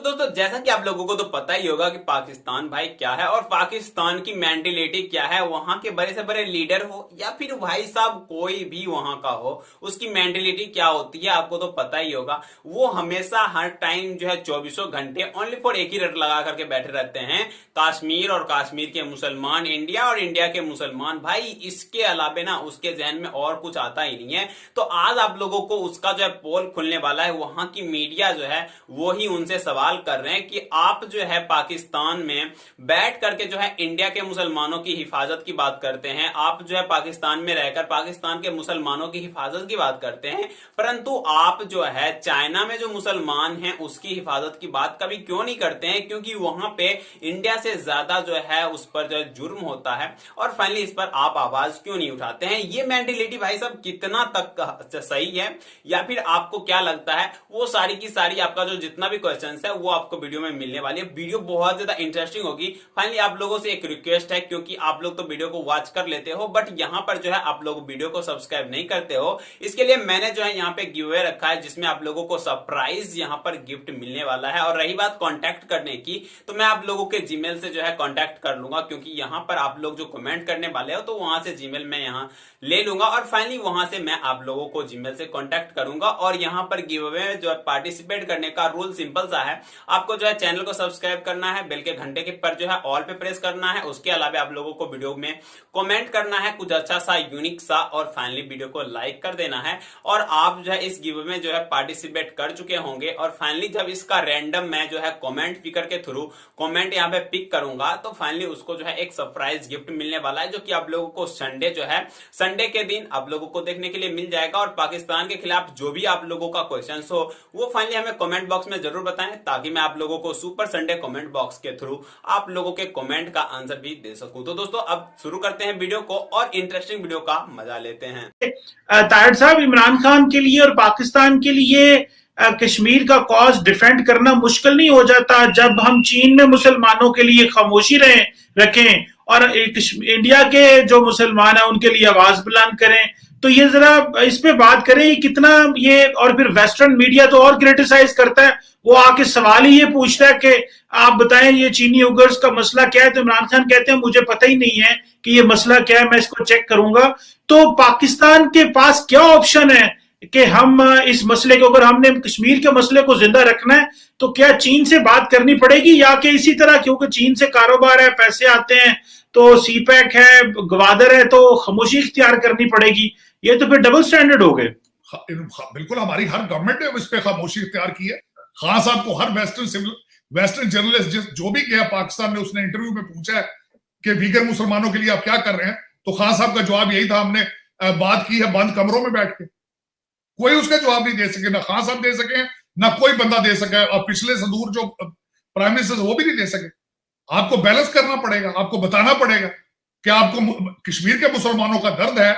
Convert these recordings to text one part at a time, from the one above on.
तो दोस्तों जैसा कि आप लोगों को तो पता ही होगा कि पाकिस्तान भाई क्या है और पाकिस्तान की मेंटेलिटी क्या है। वहां के बड़े से बड़े लीडर हो या फिर भाई साहब कोई भी वहां का हो, उसकी मेंटेलिटी क्या होती है आपको तो पता ही होगा। वो हमेशा हर टाइम जो है चौबीसों घंटे ओनली फॉर एक ही रट लगा करके बैठे रहते हैं, कश्मीर और कश्मीर के मुसलमान, इंडिया और इंडिया के मुसलमान। भाई इसके अलावे ना उसके जहन में और कुछ आता ही नहीं है। तो आज आप लोगों को उसका जो है पोल खुलने वाला है। वहां की मीडिया जो है वो ही उनसे सवाल कर रहे हैं कि आप जो है पाकिस्तान में बैठ करके जो है इंडिया के मुसलमानों की हिफाजत की बात करते हैं, आप जो है पाकिस्तान में रहकर पाकिस्तान के मुसलमानों की हिफाजत की बात करते हैं, परंतु आप जो है चाइना में जो मुसलमान हैं उसकी हिफाजत की बात कभी क्यों नहीं करते हैं? क्योंकि वहां पे इंडिया से ज्यादा जो है उस पर जो है जुर्म होता है और फाइनली इस पर आप आवाज क्यों नहीं उठाते हैं? ये मेंटेलिटी भाई साहब कितना तक सही है या फिर आपको क्या लगता है? वो सारी की सारी आपका जो जितना भी क्वेश्चन है वो आपको वीडियो में मिलने वाली है। वीडियो बहुत ज्यादा इंटरेस्टिंग होगी। फाइनली आप लोगों से एक रिक्वेस्ट है, क्योंकि आप लोग तो वीडियो को वॉच कर लेते हो बट यहां पर जो है आप लोग वीडियो को सब्सक्राइब नहीं करते हो। इसके लिए मैंने जो है यहाँ पे गिव अवे रखा है जिसमें आप लोगों को सरप्राइज यहाँ पर गिफ्ट मिलने वाला है। और रही बात कॉन्टैक्ट करने की, तो मैं आप लोगों के जीमेल से जो है कॉन्टैक्ट कर लूंगा, क्योंकि यहाँ पर आप लोग जो कमेंट करने वाले हो तो वहां से जीमेल मैं यहाँ ले लूंगा और फाइनली वहां से मैं आप लोगों को जीमेल से कांटेक्ट करूंगा। और यहां पर गिव अवे में जो है पार्टिसिपेट करने का रूल सिंपल सा है, आपको जो है चैनल को सब्सक्राइब करना है, बेल के घंटे के पर जो है ऑल पे प्रेस करना है, उसके अलावा आप लोगों को वीडियो में कमेंट करना है कुछ अच्छा सा यूनिक सा, और फाइनली वीडियो को लाइक कर देना है। और आप जो है इस गिव अवे में जो है पार्टिसिपेट कर चुके होंगे और फाइनली जब इसका रैंडम मैं जो है कमेंट पिकर के थ्रू कमेंट यहाँ पे पिक करूंगा तो फाइनली उसको जो है एक सरप्राइज गिफ्ट मिलने वाला है, जो कि आप लोगों को संडे जो है संडे के दिन आप लोगों को देखने के लिए मिल जाएगा। और पाकिस्तान के खिलाफ जो भी आप लोगों का क्वेश्चन हो वो फाइनली हमें कमेंट बॉक्स में जरूर बताएं, ताकि मैं आप लोगों को सुपर संडे कमेंट बॉक्स के थ्रू आप लोगों के कमेंट का आंसर भी दे सकूं। तो दोस्तों अब शुरू करते हैं वीडियो को और इंटरेस्टिंग वीडियो का मजा लेते हैं। ताहिर साहब, इमरान खान के लिए और पाकिस्तान के लिए कश्मीर का कॉज डिफेंड करना मुश्किल नहीं हो जाता जब हम चीन में मुसलमानों के लिए खामोशी रखें और इंडिया के जो मुसलमान हैं उनके लिए आवाज बुलंद करें? तो ये जरा इस पे बात करें कितना ये, और फिर वेस्टर्न मीडिया तो और क्रिटिसाइज करता है, वो आके सवाल ही ये पूछता है कि आप बताएं ये चीनी उगर्स का मसला क्या है, तो इमरान खान कहते हैं मुझे पता ही नहीं है कि ये मसला क्या है, मैं इसको चेक करूंगा। तो पाकिस्तान के पास क्या ऑप्शन है कि हम इस मसले को, अगर हमने कश्मीर के मसले को जिंदा रखना है तो क्या चीन से बात करनी पड़ेगी, या कि इसी तरह क्योंकि चीन से कारोबार है, पैसे आते हैं, तो सीपैक है, गवादर है, तो खामोशी इख्तियार करनी पड़ेगी? ये तो फिर डबल स्टैंडर्ड हो गए। बिल्कुल, हमारी हर गवर्नमेंट ने इस पे खामोशी इख्तियार की है। खान साहब को हर वेस्टर्न जर्नलिस्ट जो भी गया पाकिस्तान में, उसने इंटरव्यू में पूछा है कि वीगर मुसलमानों के लिए आप क्या कर रहे हैं, तो खान साहब का जवाब यही था, हमने बात की है बंद कमरों में बैठ के। कोई उसका जवाब नहीं दे सके, ना खान साहब दे सके, ना कोई बंदा दे सके, और पिछले से दूर जो प्राइम मिनिस्टर वो भी नहीं दे सके। आपको बैलेंस करना पड़ेगा, आपको बताना पड़ेगा कि आपको कश्मीर के मुसलमानों का दर्द है,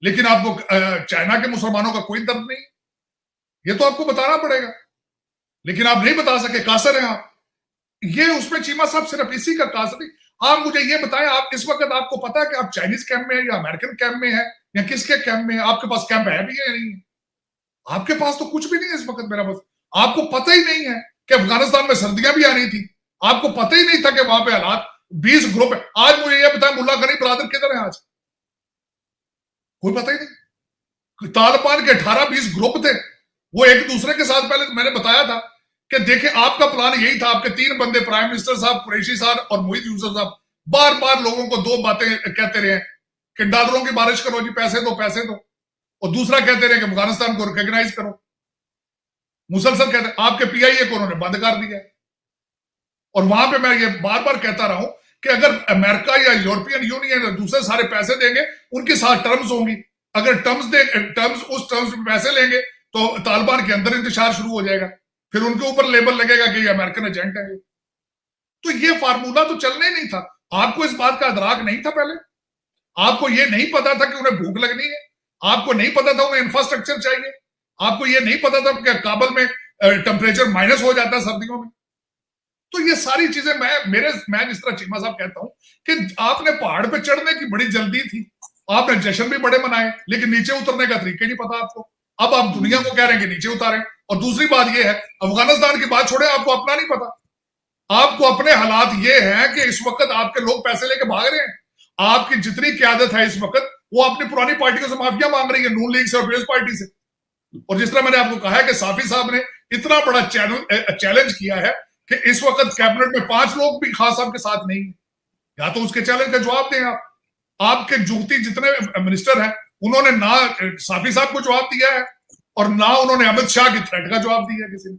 लेकिन आपको चाइना के मुसलमानों का कोई दर्द नहीं। ये तो आपको बताना पड़ेगा, लेकिन आप नहीं बता सके, कासर हैं आप। ये उसमें चीमा साहब सिर्फ इसी का कासर नहीं। आप मुझे ये बताएं, आप इस वक्त आपको पता है कि आप चाइनीज कैंप में है या अमेरिकन कैंप में है या किसके कैंप में है? आपके पास कैंप है भी या नहीं है? आपके पास तो कुछ भी नहीं है इस वक्त मेरा पास। आपको पता ही नहीं है कि अफगानिस्तान में सर्दियां भी आनी थी। आपको पता ही नहीं था कि वहां पे हालात 20 ग्रुप है। आज मुझे यह बताएं, मुल्ला गनी बरादर किधर है आज? कोई पता ही नहीं। तालिबान के 18-20 ग्रुप थे, वो एक दूसरे के साथ, पहले मैंने बताया था कि देखिए आपका प्लान यही था, आपके 3 बंदे, प्राइम मिनिस्टर साहब, कुरैशी साहब और मोहित यूसुफ साहब, बार बार लोगों को 2 बातें कहते रहे कि डॉलरों की बारिश करो जी, पैसे दो पैसे दो, और दूसरा कहते रहे कि अफगानिस्तान को रिकॉग्नाइज करो। मुसलसल कहते, आपके पीआईए को उन्होंने बंद कर दिया। और वहां पे मैं ये बार बार कहता रहा हूं कि अगर अमेरिका या यूरोपियन यूनियन दूसरे सारे पैसे देंगे, उनके साथ टर्म्स होंगी। अगर टर्म्स में पैसे लेंगे तो तालिबान के अंदर इंतशार शुरू हो जाएगा, फिर उनके ऊपर लेबल लगेगा कि ये अमेरिकन एजेंट है। तो ये फार्मूला तो चलना ही नहीं था। आपको इस बात का अदराक नहीं था पहले? आपको ये नहीं पता था कि उन्हें भूख लगनी है? आपको नहीं पता था उन्हें इंफ्रास्ट्रक्चर चाहिए? आपको ये नहीं पता था कि काबुल में टेम्परेचर माइनस हो जाता है सर्दियों में? तो ये सारी चीजें मैं जिस तरह चीमा साहब कहता हूं कि आपने पहाड़ पे चढ़ने की बड़ी जल्दी थी, आपने जश्न भी बड़े मनाए, लेकिन नीचे उतरने का तरीका नहीं पता आपको। अब आप दुनिया को कह रहे हैं कि नीचे उतारें, और दूसरी बात यह है, अफगानिस्तान की बात छोड़े, आपको अपना नहीं पता। आपको अपने हालात ये हैं कि इस वक्त आपके लोग पैसे लेके भाग रहे हैं। आपकी जितनी क्यादत है इस वक्त, वो अपनी पुरानी पार्टियों से माफिया मांग रही है, नून लीग से और पीपल्स पार्टी से। और जिस तरह मैंने आपको कहा है कि साफी साहब ने इतना बड़ा चैलेंज किया है कि इस वक्त कैबिनेट में 5 लोग भी खान साहब के साथ नहीं है। या तो उसके चैलेंज का जवाब दें आप। आपके जुगती जितने मिनिस्टर हैं, उन्होंने ना साफी साहब को जवाब दिया है और ना उन्होंने अमित शाह की थ्रेट का जवाब दिया किसी ने,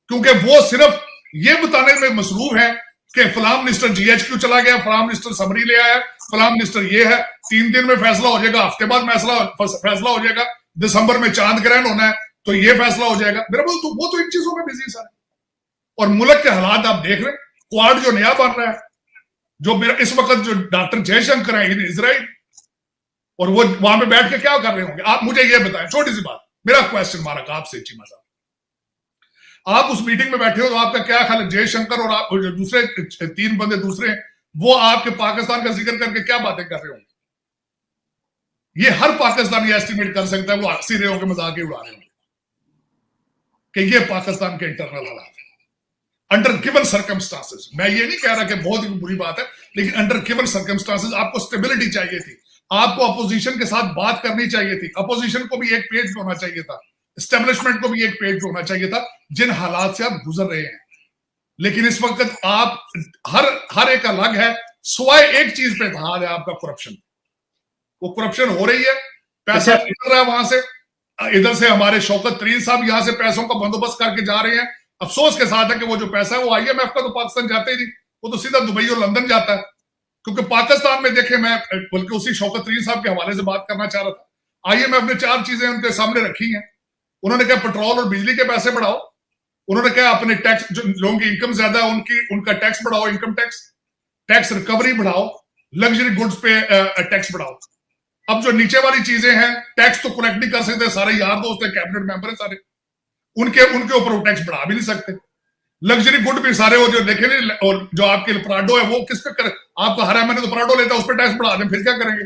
क्योंकि वो सिर्फ ये बताने में मसरूफ है कि फलां मिनिस्टर GHQ चला गया, फलां मिनिस्टर समरी ले आया, फलां मिनिस्टर ये है, 3 दिन में फैसला हो जाएगा, हफ्ते बाद फैसला हो जाएगा, दिसंबर में चांद ग्रहण होना है तो ये फैसला हो जाएगा। मेरा बोल तो वो तो इन चीजों में बिजी सारे। और मुल्क के हालात आप देख रहे हैं, क्वाड जो नया बन रहा है, जो मेरा इस वक्त जो डॉक्टर जयशंकर है इन इजराइल, और वो वहां पे बैठ के क्या कर रहे होंगे, आप मुझे ये बताएं। छोटी सी बात, मेरा क्वेश्चन मारा आपसे चीमा साहब, आप उस मीटिंग में बैठे हो तो आपका क्या ख्याल है, जयशंकर और आप जो दूसरे 3 बंदे दूसरे हैं, वो आपके पाकिस्तान का जिक्र करके क्या बातें कर रहे होंगे? ये हर पाकिस्तानी एस्टिमेट कर सकता है, वो हंसी रहे होंगे, मजाक उड़ा रहे होंगे कि ये पाकिस्तान के इंटरनल हालात है अंडर गिवन सर्कमस्टांसेस। मैं ये नहीं कह रहा कि बहुत ही बुरी बात है, लेकिन अंडर गिवन सर्कमस्टांसेस आपको स्टेबिलिटी चाहिए थी, आपको अपोजिशन के साथ बात करनी चाहिए थी, अपोजिशन को भी एक पेज होना चाहिए था, एस्टेब्लिशमेंट को भी एक पेज होना चाहिए था जिन हालात से आप गुजर रहे हैं। लेकिन इस वक्त आप हर एक अलग है, सिवाय एक चीज पे ध्यान है आपका, करप्शन। वो करप्शन हो रही है, पैसा निकल रहा है वहां से, इधर से हमारे शौकत तरीन साहब यहां से पैसों का बंदोबस्त करके जा रहे हैं। अफसोस के साथ है कि वो जो पैसा है वो IMF का तो पाकिस्तान जाते ही नहीं, वो तो सीधा दुबई और लंदन जाता है। क्योंकि पाकिस्तान में देखे, मैं बल्कि उसी शौकत तरीन साहब के हवाले से बात करना चाह रहा था, IMF ने 4 चीजें उनके सामने रखी हैं। उन्होंने कहा पेट्रोल और बिजली के पैसे बढ़ाओ, उन्होंने कहा अपने टैक्स, जो लोगों की इनकम ज्यादा है उनका टैक्स बढ़ाओ, इनकम टैक्स रिकवरी बढ़ाओ, लग्जरी गुड्स पे टैक्स बढ़ाओ। अब जो नीचे वाली चीजें हैं, टैक्स तो कलेक्ट नहीं कर सकते, सारे यार दोस्त है, कैबिनेट मेंबर है सारे, उनके ऊपर वो टैक्स बढ़ा भी नहीं सकते। लग्जरी गुड भी सारे वो जो देखे नहीं, और जो आपके पराडो है वो किस पे कर, आपका हर महीने तो पराडो लेता है, उस पर टैक्स बढ़ा दें, फिर क्या करेंगे?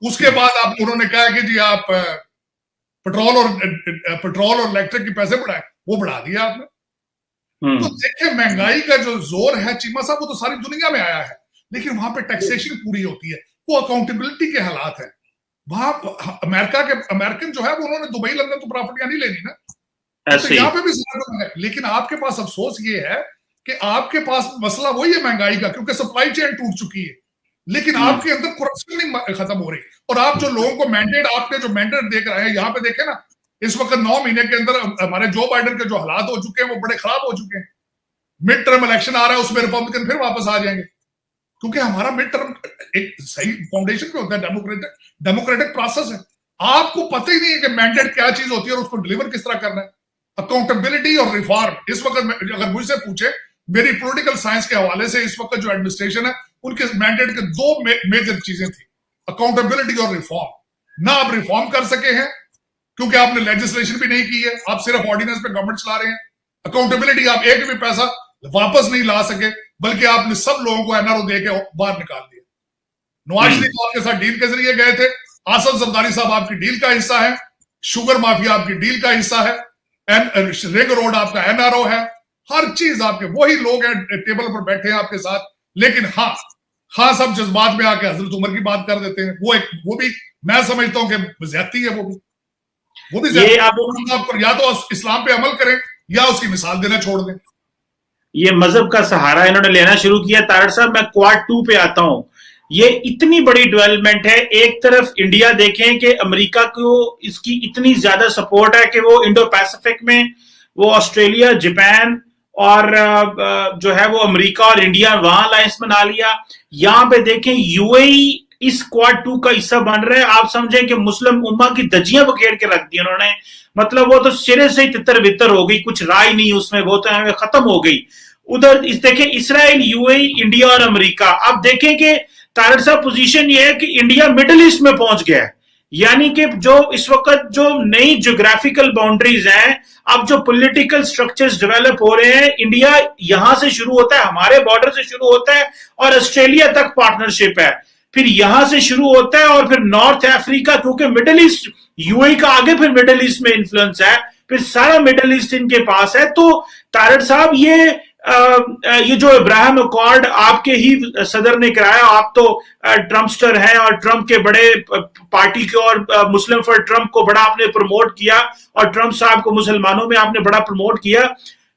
उसके बाद आप उन्होंने कहा कि जी आप पेट्रोल और इलेक्ट्रिक के पैसे बढ़ाए, वो बढ़ा दिया आपने। तो देखिए महंगाई का जो जोर है चीमा साहब, वो तो सारी दुनिया में आया है, लेकिन वहां पे टैक्सेशन पूरी होती है, वो अकाउंटेबिलिटी के हालात है। वहां अमेरिकन जो है वो उन्होंने दुबई लंदन तो प्रॉपर्टियां नहीं लेनी ना, तो यहाँ पे भी है। लेकिन आपके पास अफसोस ये है कि आपके पास मसला वही है महंगाई का, क्योंकि सप्लाई चेन टूट चुकी है, लेकिन आपके अंदर करप्शन नहीं खत्म हो रही। और आप जो लोगों को मैंडेट, आपने जो मैंडेट देख रहे हैं, यहाँ पे देखे ना, इस वक्त 9 महीने के अंदर हमारे जो बाइडेन के जो हालात हो चुके हैं वो बड़े खराब हो चुके हैं। मिड टर्म इलेक्शन आ रहा है, उसमें रिपब्लिकन फिर वापस आ जाएंगे, क्योंकि हमारा मिड टर्म एक सही फाउंडेशन पे होता है, डेमोक्रेटिक प्रोसेस है। आपको पता ही नहीं है कि मैंडेट क्या चीज होती है और उसको डिलीवर किस तरह करना है। अकाउंटेबिलिटी और रिफॉर्म, इस वक्त अगर मुझसे पूछे, मेरी पॉलिटिकल साइंस के हवाले से इस वक्त जो एडमिनिस्ट्रेशन है, उनके मैंडेट के 2 मेजर चीजें थी, अकाउंटेबिलिटी और रिफॉर्म। ना आप रिफॉर्म कर सके हैं क्योंकि आपने लेजिस्लेशन भी नहीं की है, आप सिर्फ ऑर्डिनेंस पे गवर्नमेंट चला रहे हैं। अकाउंटेबिलिटी, आप एक भी पैसा वापस नहीं ला सके, बल्कि आपने सब लोगों को NRO दे के बाहर निकाल दिया। नवाज शरीफ आपके साथ डील के जरिए गए थे, आसफ जरदारी साहब आपकी डील का हिस्सा है, शुगर माफिया आपकी डील का हिस्सा है, रिंग रोड आपका NRO है, हर चीज आपके वही लोग हैं टेबल पर बैठे हैं आपके साथ। लेकिन हाँ सब जज्बात में आके हजरत उमर की बात कर देते हैं, वो भी मैं समझता हूं कि ज्यादती है, वो भी ये आप या तो इस्लाम पे अमल करें या उसकी मिसाल देना छोड़ दें। ये मजहब का सहारा इन्होंने लेना शुरू किया। तारड़ साहब, मैं क्वाड 2 पे आता हूं। ये इतनी बड़ी डेवलपमेंट है। एक तरफ इंडिया देखें कि अमेरिका को इसकी इतनी ज्यादा सपोर्ट है कि वो इंडो पैसिफिक में वो ऑस्ट्रेलिया, जापान और जो है वो अमेरिका और इंडिया वहां अलायंस बना लिया। यहां पे देखें UAE इस क्वाड 2 का हिस्सा बन रहा है। आप समझें कि मुस्लिम उम्मा की धज्जियां बखेर के रख दी उन्होंने, मतलब वो तो सिरे से ही तितर बितर हो गई, कुछ राय नहीं उसमें, वो तो खत्म हो गई। उधर देखें इसराइल, UAE, इंडिया और अमेरिका। अब देखें कि तारड़ साहब पोजीशन ये है कि इंडिया मिडिल ईस्ट में पहुंच गया है, यानी कि जो इस वक्त जो नई ज्योग्राफिकल बाउंड्रीज हैं, अब जो पॉलिटिकल स्ट्रक्चर्स डेवलप हो रहे हैं, इंडिया यहां से शुरू होता है, हमारे बॉर्डर से शुरू होता है और ऑस्ट्रेलिया तक पार्टनरशिप है, फिर यहां से शुरू होता है और फिर नॉर्थ अफ्रीका, क्योंकि मिडिल ईस्ट UAE का आगे फिर मिडिल ईस्ट में इन्फ्लुएंस है, फिर सारा मिडल ईस्ट इनके पास है। तो तारड़ साहब, ये जो इब्राहिम अकॉर्ड आपके ही सदर ने कराया, आप तो ट्रम्पस्टर हैं और ट्रम्प के बड़े पार्टी के और मुस्लिम फॉर ट्रम्प को बड़ा आपने प्रमोट किया और ट्रम्प साहब को मुसलमानों में आपने बड़ा प्रमोट किया।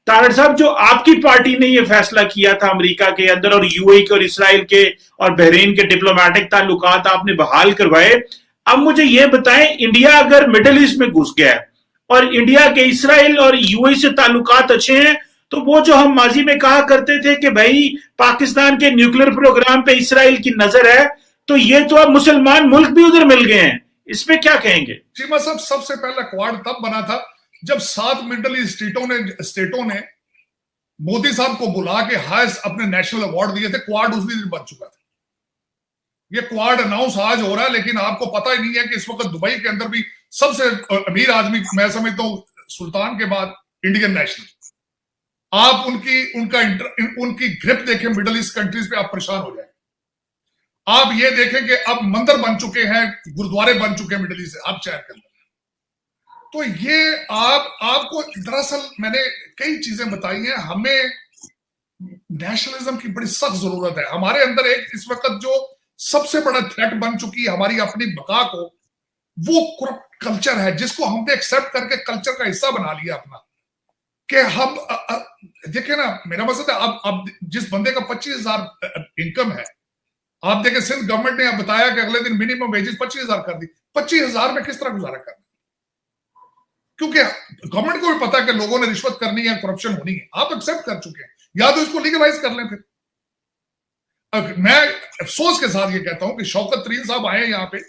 तारड़ साहब, जो आपकी पार्टी ने ये फैसला किया था अमेरिका के अंदर और यूएई के और इसराइल के और बहरीन के डिप्लोमेटिक ताल्लुकात आपने बहाल करवाए, अब मुझे ये बताएं, इंडिया अगर मिडिल ईस्ट में घुस गया है और इंडिया के इसराइल और यूएई से ताल्लुकात अच्छे हैं, तो वो जो हम माजी में कहा करते थे कि भाई पाकिस्तान के न्यूक्लियर प्रोग्राम पे इसराइल की नजर है, तो ये तो अब मुसलमान मुल्क भी उधर मिल गए हैं, इसमें क्या कहेंगे? चीमा साहब, सबसे पहला क्वाड तब बना था जब 7 मिडल ईस्ट स्टेटों ने मोदी साहब को बुला के हाईएस्ट अपने नेशनल अवार्ड दिए थे। क्वाड उस दिन बन चुका था। ये क्वाड अनाउंस आज हो रहा है, लेकिन आपको पता ही नहीं है कि इस वक्त दुबई के अंदर भी सबसे अमीर आदमी, मैं समझता हूं सुल्तान के बाद, इंडियन नेशनल। आप उनकी ग्रिप देखें मिडल ईस्ट कंट्रीज पे, आप परेशान हो जाएंगे। आप ये देखें कि अब मंदिर बन चुके हैं, गुरुद्वारे बन चुके हैं मिडल ईस्ट अब शहर के अंदर। तो ये आपको दरअसल मैंने कई चीजें बताई हैं। हमें नेशनलिज्म की बड़ी सख्त जरूरत है। हमारे अंदर एक इस वक्त जो सबसे बड़ा थ्रेट बन चुकी है हमारी अपनी बका को, वो करप्ट कल्चर है, जिसको हमने एक्सेप्ट करके कल्चर का हिस्सा बना लिया अपना। कि हम देखिए ना, मेरा मकसद है, अब जिस बंदे का 25,000 इनकम है, आप देखें सिंध गवर्नमेंट ने बताया कि अगले दिन मिनिमम वेजेस 25,000 कर दी। 25,000 में किस तरह गुजारा करना? क्योंकि गवर्नमेंट को भी पता है कि लोगों ने रिश्वत करनी है, करप्शन होनी है। आप एक्सेप्ट कर चुके हैं, या तो इसको लीगलाइज कर लें। फिर मैं अफसोस के साथ ये कहता हूं कि शौकत तरीन साहब आए यहाँ पे,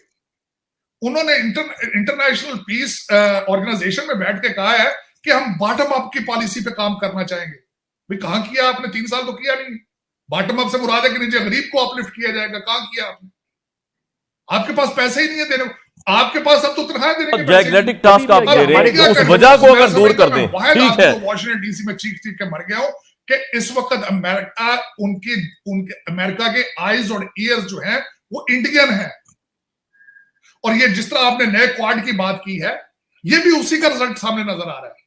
उन्होंने इंटरनेशनल पीस ऑर्गेनाइजेशन में बैठ के कहा है कि हम बॉटम अप की पॉलिसी पे काम करना चाहेंगे। भाई कहां किया आपने? 3 साल तो किया नहीं। बॉटम अप से मुराद है कि नीचे गरीब को अपलिफ्ट किया जाएगा, कहां किया आपने? आपके पास पैसे ही नहीं है देने, आपके पास अब तो तनख्वाह देने के जैगलेटिक टास्क आप दे रहे हैं, उस वजह को अगर दूर कर दें, ठीक है। वॉशिंगटन डीसी में चीख के मर गया हूं कि इस वक्त अमेरिका, उनके अमेरिका के आईज और ईयर्स जो हैं वो इंडियन है। और ये जिस तरह आपने नए क्वाड की बात की है, ये भी उसी का रिजल्ट सामने नजर आ रहा है।